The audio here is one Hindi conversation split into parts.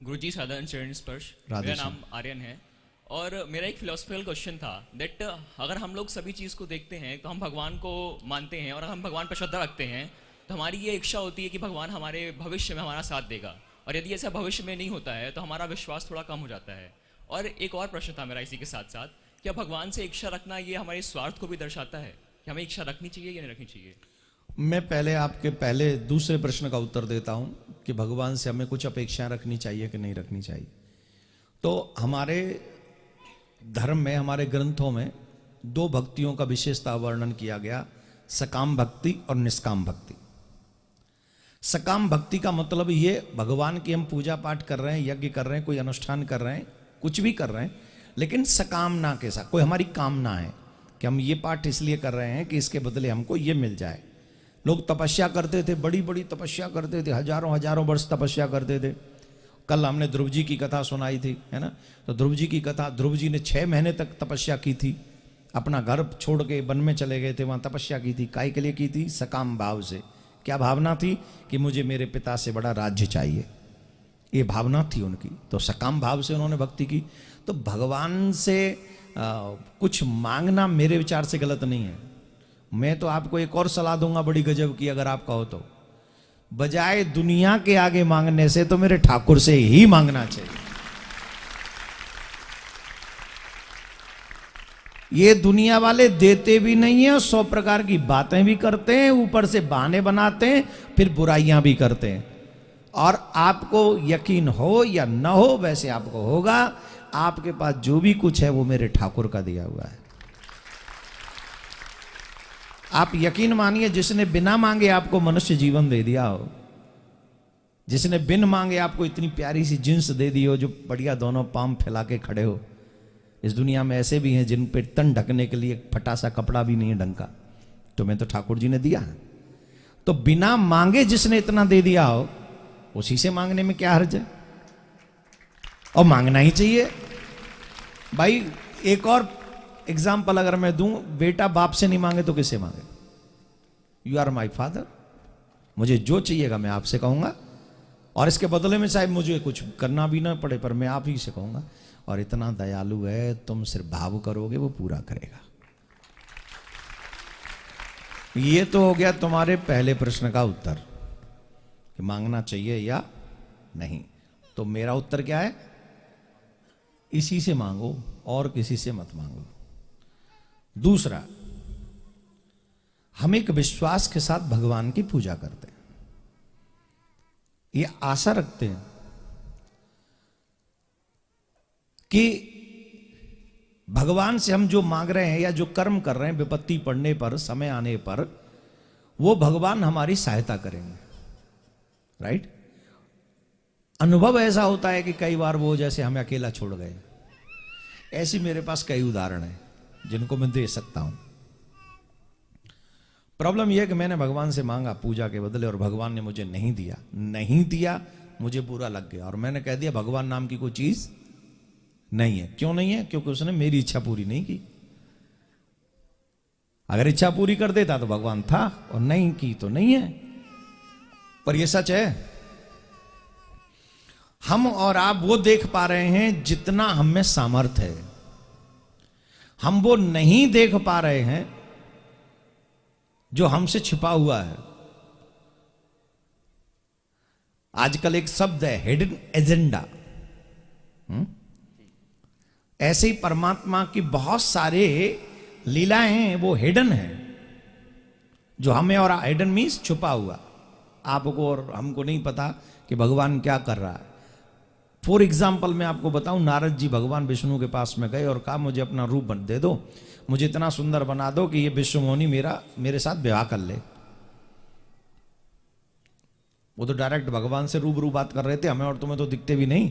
गुरुजी साधारण चरण स्पर्श। राधे मेरा श्याम। नाम आर्यन है और मेरा एक फिलोसफिकल क्वेश्चन था दैट अगर हम लोग सभी चीज़ को देखते हैं तो हम भगवान को मानते हैं और अगर हम भगवान पर श्रद्धा रखते हैं तो हमारी ये इच्छा होती है कि भगवान हमारे भविष्य में हमारा साथ देगा, और यदि ऐसा भविष्य में नहीं होता है तो हमारा विश्वास थोड़ा कम हो जाता है। और एक और प्रश्न था मेरा इसी के साथ साथ, क्या भगवान से इच्छा रखना ये हमारे स्वार्थ को भी दर्शाता है कि हमें इच्छा रखनी चाहिए या नहीं रखनी चाहिए? मैं पहले आपके दूसरे प्रश्न का उत्तर देता हूं कि भगवान से हमें कुछ अपेक्षाएं रखनी चाहिए कि नहीं रखनी चाहिए। तो हमारे धर्म में, हमारे ग्रंथों में दो भक्तियों का विशेषता वर्णन किया गया, सकाम भक्ति और निष्काम भक्ति। सकाम भक्ति का मतलब ये, भगवान की हम पूजा पाठ कर रहे हैं, यज्ञ कर रहे हैं, कोई अनुष्ठान कर रहे हैं, कुछ भी कर रहे हैं, लेकिन सकामना के साथ, कोई हमारी कामना है कि हम ये पाठ इसलिए कर रहे हैं कि इसके बदले हमको ये मिल जाए। लोग तपस्या करते थे, बड़ी बड़ी तपस्या करते थे, हजारों हजारों वर्ष तपस्या करते थे। कल हमने ध्रुव जी की कथा सुनाई थी, है ना। तो ध्रुव जी की कथा, ध्रुव जी ने 6 महीने तक तपस्या की थी, अपना घर छोड़ के वन में चले गए थे, वहां तपस्या की थी। काय के लिए की थी? सकाम भाव से। क्या भावना थी? कि मुझे मेरे पिता से बड़ा राज्य चाहिए, ये भावना थी उनकी। तो सकाम भाव से उन्होंने भक्ति की। तो भगवान से कुछ मांगना मेरे विचार से गलत नहीं है। मैं तो आपको एक और सलाह दूंगा बड़ी गजब की, अगर आप कहो तो, बजाय दुनिया के आगे मांगने से तो मेरे ठाकुर से ही मांगना चाहिए। ये दुनिया वाले देते भी नहीं है और 100 प्रकार की बातें भी करते हैं, ऊपर से बहाने बनाते हैं, फिर बुराइयां भी करते हैं। और आपको यकीन हो या न हो, वैसे आपको होगा, आपके पास जो भी कुछ है वो मेरे ठाकुर का दिया हुआ है। आप यकीन मानिए, जिसने बिना मांगे आपको मनुष्य जीवन दे दिया हो, जिसने बिन मांगे आपको इतनी प्यारी सी जींस दे दी हो, जो बढ़िया दोनों पांव फैला के खड़े हो। इस दुनिया में ऐसे भी हैं जिन पे तन ढकने के लिए फटा सा कपड़ा भी नहीं है ढंग का, तुम्हें तो ठाकुर जी ने दिया है। तो बिना मांगे जिसने इतना दे दिया हो, उसी से मांगने में क्या हर्ज है? और मांगना ही चाहिए भाई। एक और एग्जाम्पल अगर मैं दूं, बेटा बाप से नहीं मांगे तो किससे मांगे? यू आर माई फादर, मुझे जो चाहिएगा मैं आपसे कहूंगा, और इसके बदले में चाहे मुझे कुछ करना भी ना पड़े, पर मैं आप ही से कहूंगा। और इतना दयालु है, तुम सिर्फ भाव करोगे वो पूरा करेगा। ये तो हो गया तुम्हारे पहले प्रश्न का उत्तर कि मांगना चाहिए या नहीं। तो मेरा उत्तर क्या है? इसी से मांगो और किसी से मत मांगो। दूसरा, हम एक विश्वास के साथ भगवान की पूजा करते हैं, ये आशा रखते हैं कि भगवान से हम जो मांग रहे हैं या जो कर्म कर रहे हैं, विपत्ति पड़ने पर, समय आने पर, वो भगवान हमारी सहायता करेंगे। राइट? अनुभव ऐसा होता है कि कई बार वो जैसे हमें अकेला छोड़ गए। ऐसी मेरे पास कई उदाहरण हैं जिनको मैं दे सकता हूं। प्रॉब्लम यह है कि मैंने भगवान से मांगा पूजा के बदले और भगवान ने मुझे नहीं दिया। नहीं दिया, मुझे बुरा लग गया और मैंने कह दिया भगवान नाम की कोई चीज नहीं है। क्यों नहीं है? क्योंकि उसने मेरी इच्छा पूरी नहीं की। अगर इच्छा पूरी कर देता तो भगवान था, और नहीं की तो नहीं है। पर यह सच है, हम और आप वो देख पा रहे हैं जितना हम में सामर्थ्य है। हम वो नहीं देख पा रहे हैं जो हमसे छिपा हुआ है। आजकल एक शब्द है हिडन एजेंडा। ऐसे ही परमात्मा की बहुत सारे लीलाएं हैं, वो हिडन है, जो हमें, और हिडन मीन्स छुपा हुआ, आपको और हमको नहीं पता कि भगवान क्या कर रहा है। फॉर एग्जाम्पल मैं आपको बताऊं, नारद जी भगवान विष्णु के पास में गए और कहा मुझे अपना रूप दे दो, मुझे इतना सुंदर बना दो कि ये विश्व मोहिनी मेरे साथ विवाह कर ले। वो तो डायरेक्ट भगवान से रूबरू बात कर रहे थे, हमें और तुम्हें तो दिखते भी नहीं।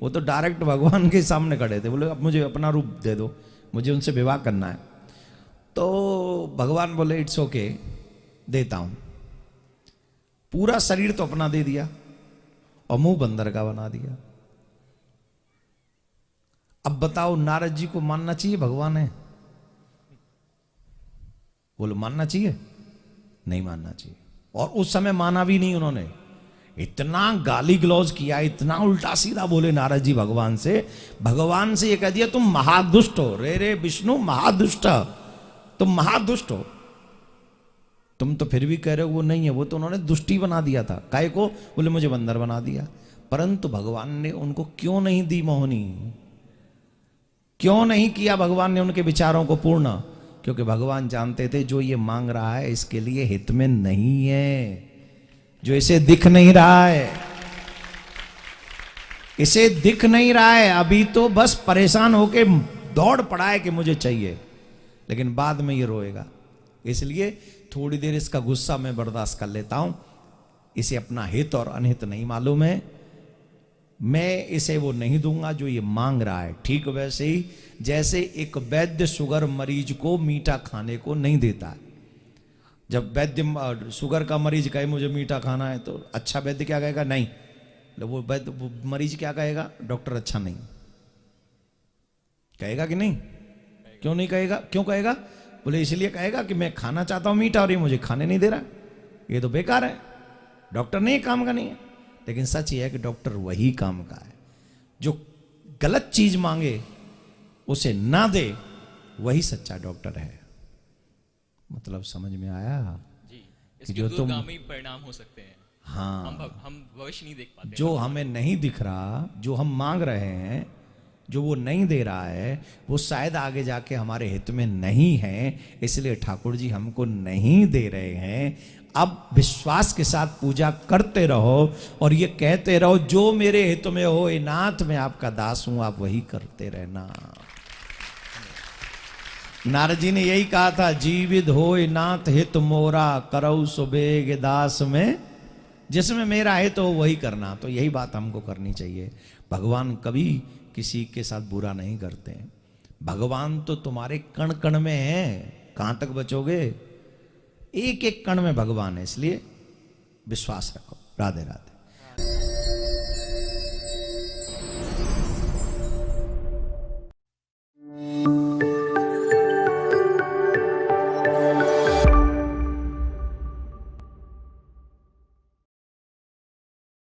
वो तो डायरेक्ट भगवान के सामने खड़े थे, बोले अब मुझे अपना रूप दे दो, मुझे उनसे विवाह करना है। तो भगवान बोले इट्स ओके, देता हूं। पूरा शरीर तो अपना दे दिया और मुंह बंदर का बना दिया। अब बताओ, नारद जी को मानना चाहिए भगवान है? बोलो मानना चाहिए? नहीं मानना चाहिए। और उस समय माना भी नहीं उन्होंने, इतना गाली गलौज किया, इतना उल्टा सीधा बोले नारद जी भगवान से। भगवान से ये कह दिया तुम महादुष्ट हो, रे विष्णु महादुष्ट, तुम महादुष्ट हो। तुम तो फिर भी कह रहे हो वो नहीं है, वो तो उन्होंने दुष्टी बना दिया था। काय को? बोले मुझे बंदर बना दिया। परंतु भगवान ने उनको क्यों नहीं दी मोहनी, क्यों नहीं किया भगवान ने उनके विचारों को पूर्ण? क्योंकि भगवान जानते थे जो ये मांग रहा है इसके लिए हित में नहीं है, जो इसे दिख नहीं रहा है, इसे दिख नहीं रहा है। अभी तो बस परेशान होके दौड़ पड़ा है कि मुझे चाहिए, लेकिन बाद में ये रोएगा। इसलिए थोड़ी देर इसका गुस्सा मैं बर्दाश्त कर लेता हूं। इसे अपना हित और अनहित नहीं मालूम है, मैं इसे वो नहीं दूंगा जो ये मांग रहा है। ठीक वैसे ही जैसे एक वैद्य शुगर मरीज को मीठा खाने को नहीं देता है। जब वैद्य शुगर का मरीज कहे मुझे मीठा खाना है, तो अच्छा वैद्य क्या कहेगा? नहीं। वो वैद्य, वो मरीज क्या कहेगा? डॉक्टर अच्छा नहीं कहेगा कि नहीं? क्यों नहीं कहेगा? क्यों कहेगा? बोले इसलिए कहेगा कि मैं खाना चाहता हूं मीठा और ये मुझे खाने नहीं दे रहा, ये तो बेकार है, डॉक्टर नहीं काम का नहीं है। लेकिन सच ये है कि डॉक्टर वही काम का है, जो गलत चीज मांगे उसे ना दे, वही सच्चा डॉक्टर है। मतलब समझ में आया? जी, इसके जो तुम दूरगामी परिणाम हो सकते हैं। हाँ, हम भविष्य नहीं देख पाते। जो हमें नहीं दिख रहा, जो हम मांग रहे हैं, जो वो नहीं दे रहा है, वो शायद आगे जाके हमारे हित में नहीं है, इसलिए ठाकुर जी हमको नहीं दे रहे हैं। अब विश्वास के साथ पूजा करते रहो और ये कहते रहो जो मेरे हित में हो, ए नाथ मैं आपका दास हूं, आप वही करते रहना। नारद जी ने यही कहा था, जीवित होए नाथ हित मोरा, करऊ सुबेग दास में, जिसमें मेरा हित हो वही करना। तो यही बात हमको करनी चाहिए। भगवान कभी किसी के साथ बुरा नहीं करते। भगवान तो तुम्हारे कण कण में है, कहां तक बचोगे? एक एक कण में भगवान है, इसलिए विश्वास रखो। राधे राधे।